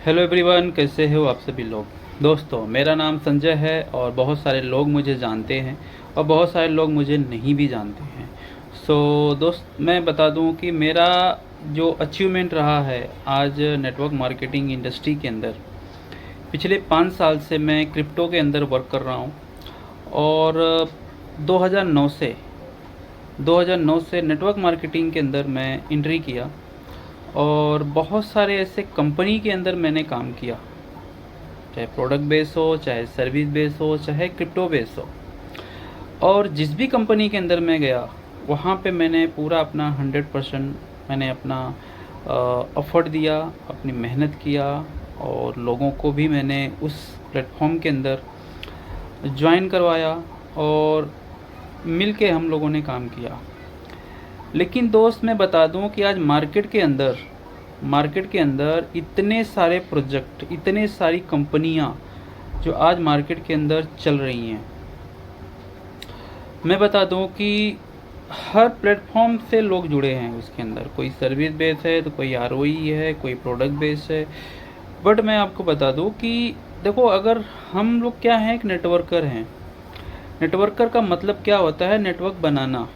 Hello everyone, कैसे हो आप सभी लोग। दोस्तों, मेरा नाम संजय है और बहुत सारे लोग मुझे जानते हैं और बहुत सारे लोग मुझे नहीं भी जानते हैं। दोस्त, मैं बता दूं कि मेरा जो अचीवमेंट रहा है आज नेटवर्क मार्केटिंग इंडस्ट्री के अंदर, पिछले 5 साल से मैं क्रिप्टो के अंदर वर्क कर रहा हूं। और 2009 से 2009 से नेटवर्क मार्केटिंग के अंदर मैं एंट्री किया और बहुत सारे ऐसे कंपनी के अंदर मैंने काम किया, चाहे प्रोडक्ट बेस हो, चाहे सर्विस बेस हो, चाहे क्रिप्टो बेस हो। और जिस भी कंपनी के अंदर मैं गया वहाँ पे मैंने पूरा अपना 100% मैंने अपना एफर्ट दिया, अपनी मेहनत किया और लोगों को भी मैंने उस प्लेटफॉर्म के अंदर ज्वाइन करवाया और मिल के हम लोगों ने काम किया। लेकिन दोस्त, मैं बता दूं कि आज मार्केट के अंदर इतने सारे प्रोजेक्ट, इतने सारी कंपनियां जो आज मार्केट के अंदर चल रही हैं, मैं बता दूं कि हर प्लेटफॉर्म से लोग जुड़े हैं उसके अंदर। कोई सर्विस बेस है तो कोई आरओई है, कोई प्रोडक्ट बेस है। बट मैं आपको बता दूं कि देखो, अगर हम लोग क्या हैं, एक नेटवर्कर हैं। नेटवर्कर का मतलब क्या होता है? नेटवर्क बनाना,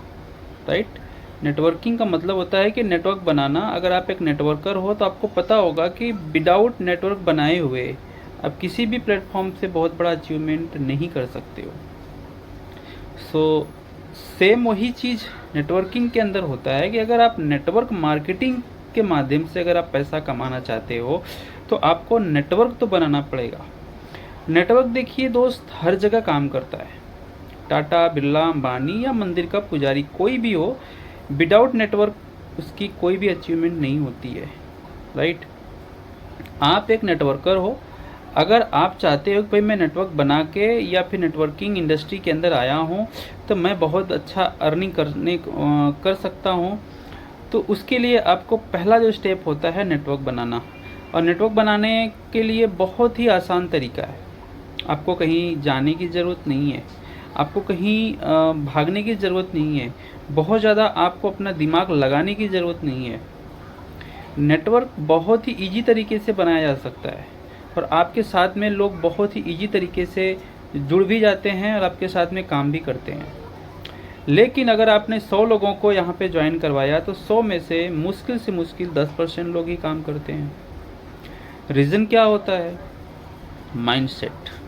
राइट। नेटवर्किंग का मतलब होता है कि नेटवर्क बनाना। अगर आप एक नेटवर्कर हो तो आपको पता होगा कि विदाउट नेटवर्क बनाए हुए आप किसी भी प्लेटफॉर्म से बहुत बड़ा अचीवमेंट नहीं कर सकते हो। सेम वही चीज़ नेटवर्किंग के अंदर होता है कि अगर आप नेटवर्क मार्केटिंग के माध्यम से अगर आप पैसा कमाना चाहते हो तो आपको नेटवर्क तो बनाना पड़ेगा। नेटवर्क देखिए दोस्त, हर जगह काम करता है। टाटा, बिरला, अंबानी या मंदिर का पुजारी कोई भी हो, विदाउट नेटवर्क उसकी कोई भी अचीवमेंट नहीं होती है, राइट। आप एक नेटवर्कर हो। अगर आप चाहते हो कि भाई मैं नेटवर्क बना के या फिर नेटवर्किंग इंडस्ट्री के अंदर आया हूँ तो मैं बहुत अच्छा अर्निंग कर सकता हूँ, तो उसके लिए आपको पहला जो स्टेप होता है नेटवर्क बनाना। और नेटवर्क बनाने के लिए बहुत ही आसान तरीका है। आपको कहीं जाने की ज़रूरत नहीं है, आपको कहीं भागने की ज़रूरत नहीं है, बहुत ज़्यादा आपको अपना दिमाग लगाने की ज़रूरत नहीं है। नेटवर्क बहुत ही इजी तरीके से बनाया जा सकता है और आपके साथ में लोग बहुत ही इजी तरीके से जुड़ भी जाते हैं और आपके साथ में काम भी करते हैं। लेकिन अगर आपने 100 लोगों को यहाँ पे ज्वाइन करवाया तो 100 में से मुश्किल 10% लोग ही काम करते हैं। रीज़न क्या होता है? माइंडसेट।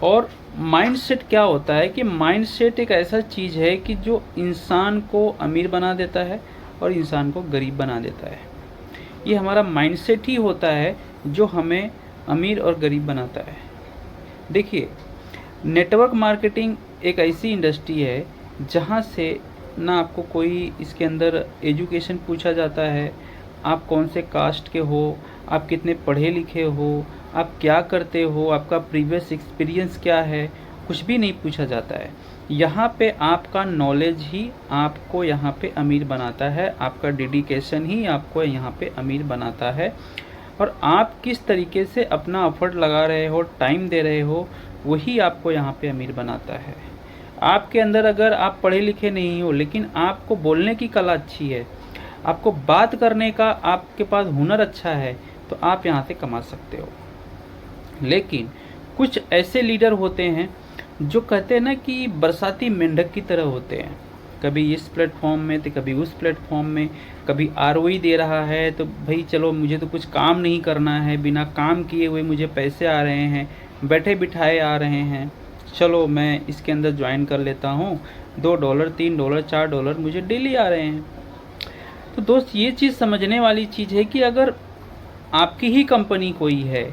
और माइंडसेट क्या होता है कि माइंडसेट एक ऐसा चीज़ है कि जो इंसान को अमीर बना देता है और इंसान को गरीब बना देता है। ये हमारा माइंडसेट ही होता है जो हमें अमीर और गरीब बनाता है। देखिए, नेटवर्क मार्केटिंग एक ऐसी इंडस्ट्री है जहाँ से ना आपको कोई इसके अंदर एजुकेशन पूछा जाता है, आप कौन से कास्ट के हो, आप कितने पढ़े लिखे हो, आप क्या करते हो, आपका प्रीवियस एक्सपीरियंस क्या है, कुछ भी नहीं पूछा जाता है। यहाँ पे आपका नॉलेज ही आपको यहाँ पे अमीर बनाता है, आपका डेडिकेशन ही आपको यहाँ पे अमीर बनाता है। और आप किस तरीके से अपना एफर्ट लगा रहे हो, टाइम दे रहे हो, वही आपको यहाँ पे अमीर बनाता है। आपके अंदर अगर आप पढ़े लिखे नहीं हो लेकिन आपको बोलने की कला अच्छी है, आपको बात करने का आपके पास हुनर अच्छा है, तो आप यहाँ से कमा सकते हो। लेकिन कुछ ऐसे लीडर होते हैं जो कहते हैं ना कि बरसाती मेंढक की तरह होते हैं, कभी इस प्लेटफॉर्म में तो कभी उस प्लेटफॉर्म में, कभी आरओई दे रहा है तो भाई चलो मुझे तो कुछ काम नहीं करना है, बिना काम किए हुए मुझे पैसे आ रहे हैं, बैठे बिठाए आ रहे हैं, चलो मैं इसके अंदर ज्वाइन कर लेता हूँ, $2, $3, $4 मुझे डेली आ रहे हैं। तो दोस्त, ये चीज़ समझने वाली चीज़ है कि अगर आपकी ही कंपनी कोई है,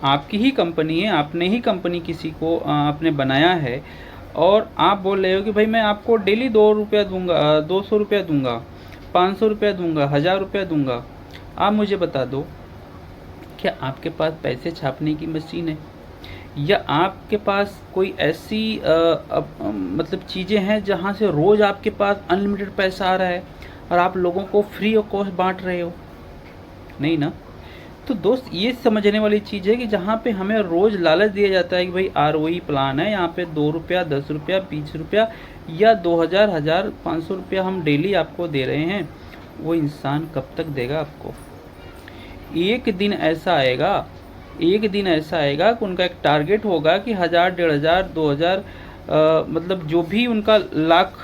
आपकी ही कंपनी है, आपने ही कंपनी किसी को आपने बनाया है और आप बोल रहे हो कि भाई मैं आपको डेली ₹2 दूंगा, ₹200 दूंगा, ₹500 दूंगा, ₹1000 दूंगा, आप मुझे बता दो, क्या आपके पास पैसे छापने की मशीन है या आपके पास कोई ऐसी मतलब चीज़ें हैं जहाँ से रोज़ आपके पास अनलिमिटेड पैसा आ रहा है और आप लोगों को फ्री ऑफ कॉस्ट बांट रहे हो? नहीं ना। तो दोस्त, ये समझने वाली चीज़ है कि जहाँ पे हमें रोज़ लालच दिया जाता है कि भाई आरओई प्लान है, यहाँ पे ₹2, ₹10, ₹20 या 2000, 1000, ₹500 हम डेली आपको दे रहे हैं, वो इंसान कब तक देगा आपको? एक दिन ऐसा आएगा, एक दिन ऐसा आएगा कि उनका एक टारगेट होगा कि 1000, 1500, 2000 मतलब जो भी उनका लाख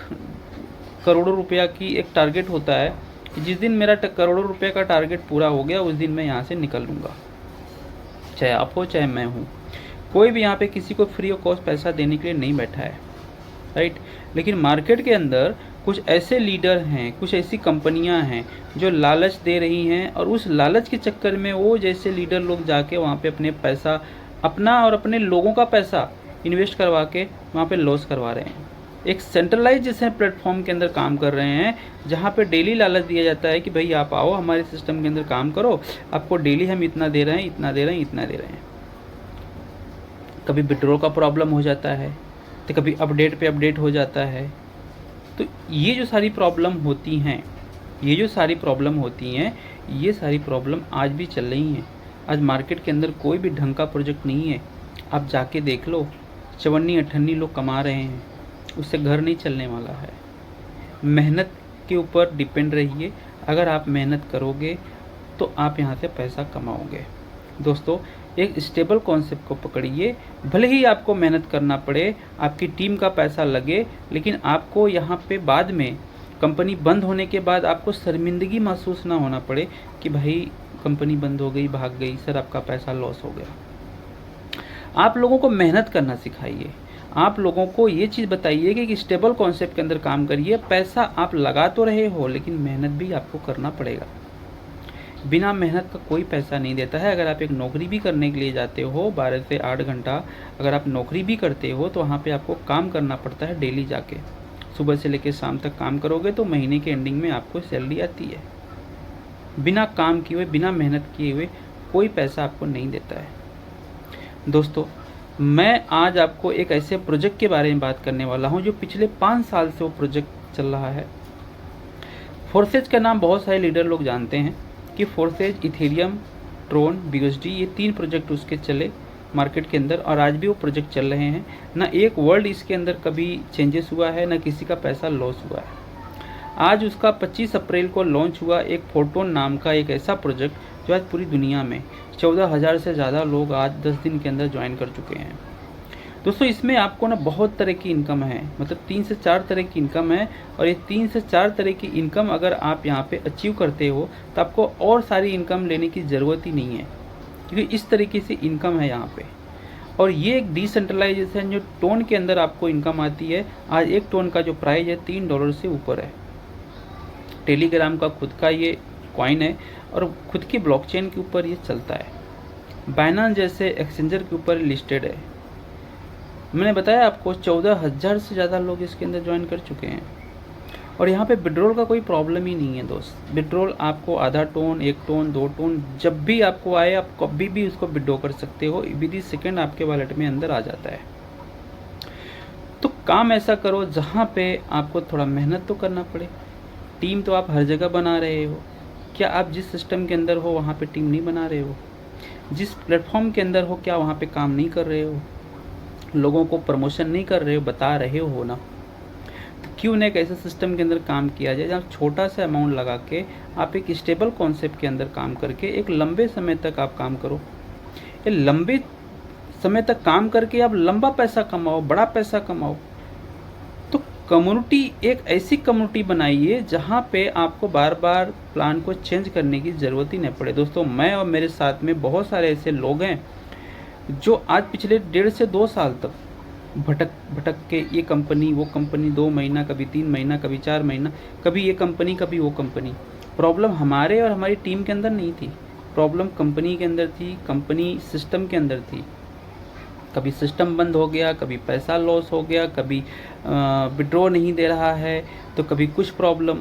करोड़ों रुपया की एक टारगेट होता है कि जिस दिन मेरा करोड़ों रुपये का टारगेट पूरा हो गया उस दिन मैं यहाँ से निकल लूँगा, चाहे आप हो चाहे मैं हूँ। कोई भी यहाँ पे किसी को फ्री ऑफ कॉस्ट पैसा देने के लिए नहीं बैठा है, राइट। लेकिन मार्केट के अंदर कुछ ऐसे लीडर हैं, कुछ ऐसी कंपनियां हैं जो लालच दे रही हैं, और उस लालच के चक्कर में वो जैसे लीडर लोग जाके वहाँ पे अपने पैसा, अपना और अपने लोगों का पैसा इन्वेस्ट करवा के वहाँ पे लॉस करवा रहे हैं। एक सेंट्रलाइज जैसे प्लेटफॉर्म के अंदर काम कर रहे हैं, जहाँ पे डेली लालच दिया जाता है कि भाई आप आओ हमारे सिस्टम के अंदर काम करो, आपको डेली हम इतना दे रहे हैं, इतना दे रहे हैं, इतना दे रहे हैं। कभी विड्रॉ का प्रॉब्लम हो जाता है तो कभी अपडेट पे अपडेट हो जाता है। तो ये जो सारी प्रॉब्लम होती हैं, ये सारी प्रॉब्लम आज भी चल रही हैं। आज मार्केट के अंदर कोई भी ढंग का प्रोजेक्ट नहीं है। आप जाके देख लो, 54-58 लोग कमा रहे हैं, उससे घर नहीं चलने वाला है। मेहनत के ऊपर डिपेंड रहिए। अगर आप मेहनत करोगे तो आप यहाँ से पैसा कमाओगे। दोस्तों, एक स्टेबल कॉन्सेप्ट को पकड़िए। भले ही आपको मेहनत करना पड़े, आपकी टीम का पैसा लगे, लेकिन आपको यहाँ पे बाद में कंपनी बंद होने के बाद आपको शर्मिंदगी महसूस ना होना पड़े कि भाई कंपनी बंद हो गई, भाग गई, सर आपका पैसा लॉस हो गया। आप लोगों को मेहनत करना सिखाइए। आप लोगों को ये चीज़ बताइए कि स्टेबल कॉन्सेप्ट के अंदर काम करिए। पैसा आप लगा तो रहे हो, लेकिन मेहनत भी आपको करना पड़ेगा। बिना मेहनत का कोई पैसा नहीं देता है। अगर आप एक नौकरी भी करने के लिए जाते हो 12 से 8 घंटा, अगर आप नौकरी भी करते हो तो वहाँ पे आपको काम करना पड़ता है डेली जाके। सुबह से लेकर शाम तक काम करोगे तो महीने के एंडिंग में आपको सैलरी आती है। बिना काम किए हुए, बिना मेहनत किए हुए कोई पैसा आपको नहीं देता है। दोस्तों, मैं आज आपको एक ऐसे प्रोजेक्ट के बारे में बात करने वाला हूँ जो पिछले 5 साल से वो प्रोजेक्ट चल रहा है। फोर्सेज का नाम बहुत सारे लीडर लोग जानते हैं कि फोर्सेज, इथेरियम, ट्रोन, BUSD, ये 3 प्रोजेक्ट उसके चले मार्केट के अंदर, और आज भी वो प्रोजेक्ट चल रहे हैं। ना एक वर्ल्ड इसके अंदर कभी चेंजेस हुआ है, ना किसी का पैसा लॉस हुआ है। आज उसका 25 अप्रैल को लॉन्च हुआ एक फोटोन नाम का एक ऐसा प्रोजेक्ट जो आज पूरी दुनिया में 14,000 से ज़्यादा लोग आज 10 दिन के अंदर ज्वाइन कर चुके हैं। दोस्तों, इसमें आपको ना बहुत तरह की इनकम है, मतलब 3 से 4 तरह की इनकम है। और ये 3 से 4 तरह की इनकम अगर आप यहाँ पे अचीव करते हो तो आपको और सारी इनकम लेने की ज़रूरत ही नहीं है, क्योंकि इस तरीके से इनकम है यहाँ पे। और ये एक डिसेंट्रलाइजेशन जो टोन के अंदर आपको इनकम आती है। आज एक टोन का जो प्राइस है $3 से ऊपर है। टेलीग्राम का खुद का ये कॉइन है और खुद की ब्लॉकचेन के ऊपर ये चलता है। बाइनेंस जैसे एक्सचेंजर के ऊपर लिस्टेड है। मैंने बताया आपको 14,000 से ज़्यादा लोग इसके अंदर ज्वाइन कर चुके हैं। और यहाँ पे विड्रॉल का कोई प्रॉब्लम ही नहीं है दोस्त। विड्रॉल आपको आधा टोन, 1 टोन, 2 टोन जब भी आपको आए, आप कभी भी उसको विड्रॉ कर सकते हो। विद सेकेंड आपके वॉलेट में अंदर आ जाता है। तो काम ऐसा करो जहाँ पे आपको थोड़ा मेहनत तो करना पड़े। टीम तो आप हर जगह बना रहे हो। क्या आप जिस सिस्टम के अंदर हो वहाँ पे टीम नहीं बना रहे हो? जिस प्लेटफॉर्म के अंदर हो क्या वहाँ पे काम नहीं कर रहे हो? लोगों को प्रमोशन नहीं कर रहे हो? बता रहे हो ना। तो क्यों ना एक ऐसे सिस्टम के अंदर काम किया जाए जहाँ छोटा सा अमाउंट लगा के आप एक स्टेबल कॉन्सेप्ट के अंदर काम करके एक लंबे समय तक आप काम करो। ये लंबे समय तक काम करके आप लंबा पैसा कमाओ, बड़ा पैसा कमाओ। कम्युनिटी, एक ऐसी कम्युनिटी बनाइए जहाँ पे आपको बार बार प्लान को चेंज करने की ज़रूरत ही नहीं पड़े। दोस्तों, मैं और मेरे साथ में बहुत सारे ऐसे लोग हैं जो आज पिछले 1.5 से 2 साल तक भटक के ये कंपनी वो कंपनी, 2 महीना, कभी 3 महीना, कभी 4 महीना, कभी ये कंपनी, कभी वो कंपनी। प्रॉब्लम हमारे और हमारी टीम के अंदर नहीं थी, प्रॉब्लम कंपनी के अंदर थी, कंपनी सिस्टम के अंदर थी। कभी सिस्टम बंद हो गया, कभी पैसा लॉस हो गया, कभी विड्रॉ नहीं दे रहा है, तो कभी कुछ प्रॉब्लम।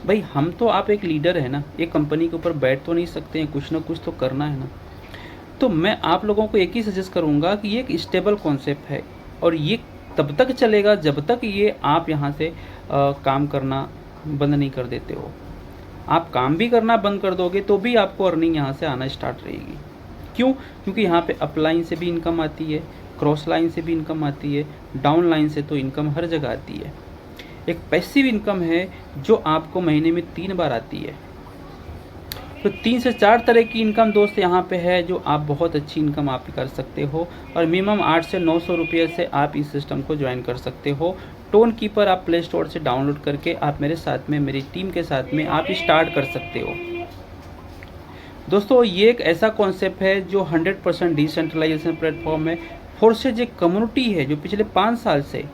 भाई हम तो, आप एक लीडर है ना, एक कंपनी के ऊपर बैठ तो नहीं सकते हैं, कुछ ना कुछ तो करना है ना। तो मैं आप लोगों को एक ही सजेस्ट करूंगा कि ये एक स्टेबल कॉन्सेप्ट है और ये तब तक चलेगा जब तक ये आप यहाँ से काम करना बंद नहीं कर देते हो। आप काम भी करना बंद कर दोगे तो भी आपको अर्निंग यहाँ से आना स्टार्ट रहेगी। क्यों? क्योंकि यहाँ पे अप लाइन से भी इनकम आती है, क्रॉस लाइन से भी इनकम आती है, डाउन लाइन से तो इनकम हर जगह आती है। एक पैसिव इनकम है जो आपको महीने में 3 बार आती है। तो 3 से 4 तरह की इनकम दोस्त यहाँ पे है, जो आप बहुत अच्छी इनकम आप कर सकते हो, और मिनिमम 8 से 900 रुपये से आप इस सिस्टम को ज्वाइन कर सकते हो। टोन कीपर आप प्ले स्टोर से डाउनलोड करके आप मेरे साथ में, मेरी टीम के साथ में आप स्टार्ट कर सकते हो। दोस्तों ये एक ऐसा कॉन्सेप्ट है जो 100% डिसेंट्रलाइजेशन प्लेटफॉर्म है। फोर्सेज एक कम्युनिटी है जो पिछले 5 साल से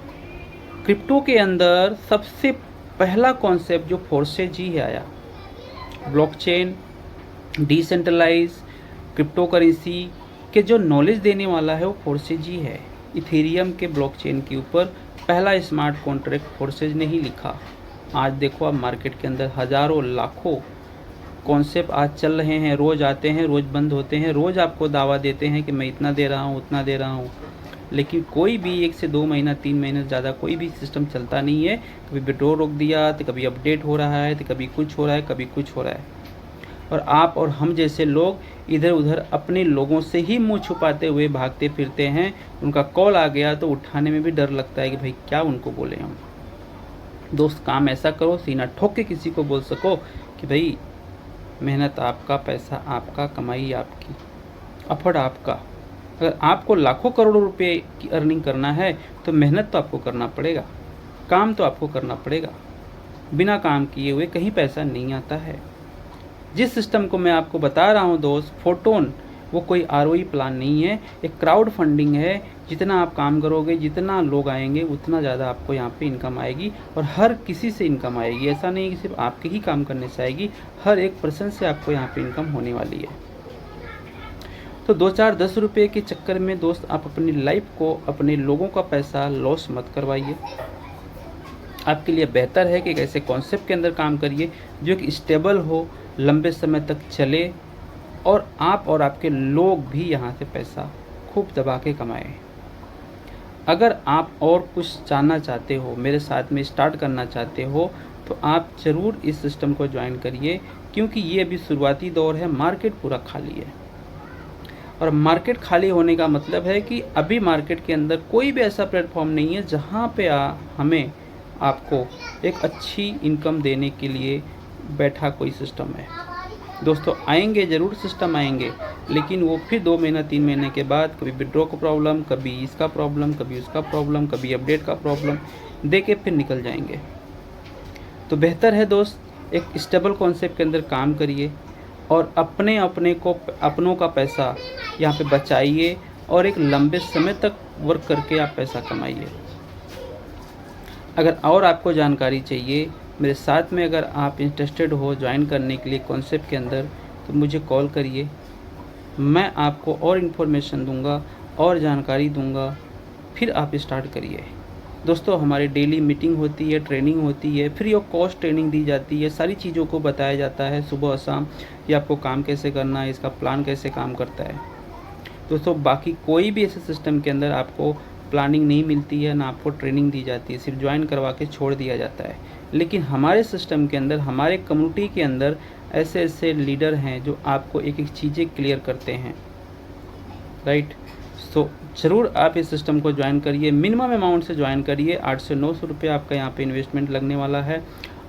क्रिप्टो के अंदर सबसे पहला कॉन्सेप्ट जो फोर्सेज ही आया, ब्लॉकचेन, डिसेंट्रलाइज, क्रिप्टो करेंसी के जो नॉलेज देने वाला है वो फोर्सेज ही है। इथेरियम के ब्लॉकचेन के ऊपर पहला स्मार्ट कॉन्ट्रैक्ट फोर्सेज ने ही लिखा। आज देखो आप मार्केट के अंदर हज़ारों लाखों कॉन्सेप्ट आज चल रहे हैं, रोज़ आते हैं, रोज़ बंद होते हैं, रोज़ आपको दावा देते हैं कि मैं इतना दे रहा हूँ, उतना दे रहा हूँ, लेकिन कोई भी 1 से 2 महीना 3 महीने से ज़्यादा कोई भी सिस्टम चलता नहीं है। कभी विड्रॉ रोक दिया, तो कभी अपडेट हो रहा है, तो कभी कुछ हो रहा है, कभी कुछ हो रहा है, और आप और हम जैसे लोग इधर उधर अपने लोगों से ही मुंह छुपाते हुए भागते फिरते हैं। उनका कॉल आ गया तो उठाने में भी डर लगता है कि भाई क्या उनको बोले हम। दोस्त काम ऐसा करो, सीना ठोक के किसी को बोल सको कि भाई मेहनत आपका, पैसा आपका, कमाई आपकी, एफर्ट आपका। अगर आपको लाखों करोड़ों रुपए की अर्निंग करना है तो मेहनत तो आपको करना पड़ेगा, काम तो आपको करना पड़ेगा। बिना काम किए हुए कहीं पैसा नहीं आता है। जिस सिस्टम को मैं आपको बता रहा हूँ दोस्त, फोटोन, वो कोई आरओई प्लान नहीं है, एक क्राउड फंडिंग है। जितना आप काम करोगे, जितना लोग आएंगे, उतना ज़्यादा आपको यहाँ पे इनकम आएगी, और हर किसी से इनकम आएगी। ऐसा नहीं कि सिर्फ आपके ही काम करने से आएगी, हर एक पर्सन से आपको यहाँ पे इनकम होने वाली है। तो 2, 4, 10 रुपये के चक्कर में दोस्त आप अपनी लाइफ को, अपने लोगों का पैसा लॉस मत करवाइए। आपके लिए बेहतर है कि एक ऐसे कॉन्सेप्ट के अंदर काम करिए जो कि स्टेबल हो, लंबे समय तक चले, और आप और आपके लोग भी यहाँ से पैसा खूब दबा के कमाएं। अगर आप और कुछ जानना चाहते हो, मेरे साथ में स्टार्ट करना चाहते हो, तो आप ज़रूर इस सिस्टम को ज्वाइन करिए, क्योंकि ये अभी शुरुआती दौर है, मार्केट पूरा खाली है। और मार्केट खाली होने का मतलब है कि अभी मार्केट के अंदर कोई भी ऐसा प्लेटफॉर्म नहीं है जहाँ पे हमें आपको एक अच्छी इनकम देने के लिए बैठा कोई सिस्टम है। दोस्तों आएंगे ज़रूर, सिस्टम आएंगे, लेकिन वो फिर 2 महीना 3 महीने के बाद कभी विड्रॉ का प्रॉब्लम, कभी इसका प्रॉब्लम, कभी उसका प्रॉब्लम, कभी अपडेट का प्रॉब्लम दे के फिर निकल जाएंगे। तो बेहतर है दोस्त एक स्टेबल कॉन्सेप्ट के अंदर काम करिए, और अपनों का पैसा यहाँ पे बचाइए, और एक लंबे समय तक वर्क करके आप पैसा कमाइए। अगर और आपको जानकारी चाहिए मेरे साथ में, अगर आप इंटरेस्टेड हो ज्वाइन करने के लिए कॉन्सेप्ट के अंदर, तो मुझे कॉल करिए। मैं आपको और इन्फॉर्मेशन दूंगा और जानकारी दूंगा, फिर आप स्टार्ट करिए। दोस्तों हमारी डेली मीटिंग होती है, ट्रेनिंग होती है, फ्री ऑफ कॉस्ट ट्रेनिंग दी जाती है, सारी चीज़ों को बताया जाता है सुबह और शाम, कि आपको काम कैसे करना है, इसका प्लान कैसे काम करता है। दोस्तों बाकी कोई भी ऐसे सिस्टम के अंदर आपको प्लानिंग नहीं मिलती है, ना आपको ट्रेनिंग दी जाती है, सिर्फ ज्वाइन करवा के छोड़ दिया जाता है। लेकिन हमारे सिस्टम के अंदर, हमारे कम्युनिटी के अंदर ऐसे ऐसे लीडर हैं जो आपको एक एक चीज़ें क्लियर करते हैं, राइट। सो ज़रूर आप इस सिस्टम को ज्वाइन करिए, मिनिमम अमाउंट से ज्वाइन करिए। 8 से 900 रुपये आपका यहाँ पे इन्वेस्टमेंट लगने वाला है,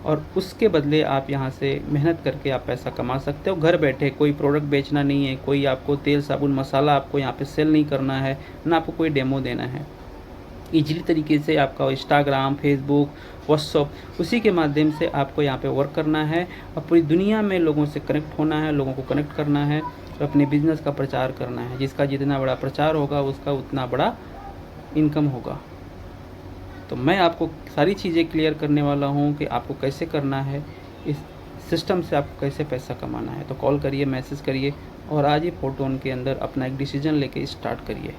और उसके बदले आप यहाँ से मेहनत करके आप पैसा कमा सकते हो घर बैठे। कोई प्रोडक्ट बेचना नहीं है, कोई आपको तेल साबुन मसाला आपको यहाँ पे सेल नहीं करना है, ना आपको कोई डेमो देना है। ईजिली तरीके से आपका इंस्टाग्राम, फेसबुक, व्हाट्सअप, उसी के माध्यम से आपको यहाँ पे वर्क करना है, और पूरी दुनिया में लोगों से कनेक्ट होना है, लोगों को कनेक्ट करना है, और अपने बिजनेस का प्रचार करना है। जिसका जितना बड़ा प्रचार होगा उसका उतना बड़ा इनकम होगा। तो मैं आपको सारी चीज़ें क्लियर करने वाला हूँ कि आपको कैसे करना है, इस सिस्टम से आपको कैसे पैसा कमाना है। तो कॉल करिए, मैसेज करिए, और आज ही फोटोन के अंदर अपना एक डिसीजन लेके स्टार्ट करिए।